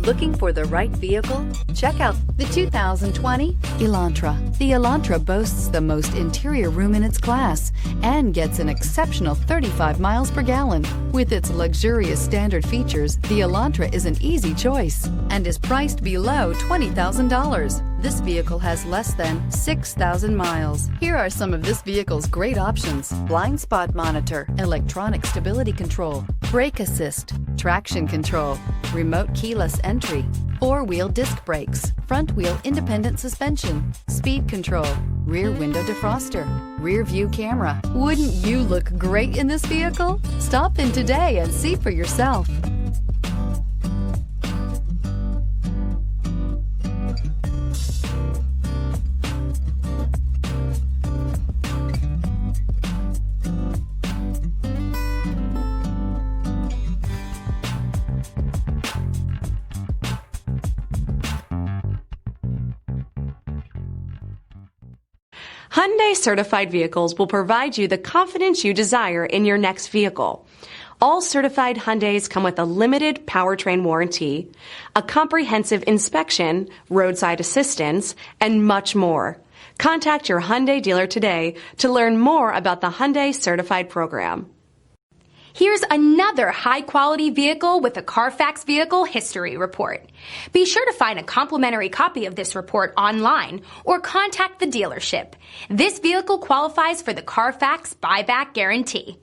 Looking for the right vehicle? Check out the 2020 Elantra. The Elantra boasts the most interior room in its class and gets an exceptional 35 miles per gallon. With its luxurious standard features, the Elantra is an easy choice and is priced below $20,000. This vehicle has less than 6,000 miles. Here are some of this vehicle's great options: blind spot monitor, electronic stability control, brake assist, traction control, remote keyless entry, four-wheel disc brakes, front-wheel independent suspension, speed control, rear window defroster, rear view camera. Wouldn't you look great in this vehicle? Stop in today and see for yourself. Hyundai certified vehicles will provide you the confidence you desire in your next vehicle. All certified Hyundais come with a limited powertrain warranty, a comprehensive inspection, roadside assistance, and much more. Contact your Hyundai dealer today to learn more about the Hyundai certified program. Here's another high-quality vehicle with a CARFAX Vehicle History Report. Be sure to find a complimentary copy of this report online or contact the dealership. This vehicle qualifies for the CARFAX Buyback Guarantee.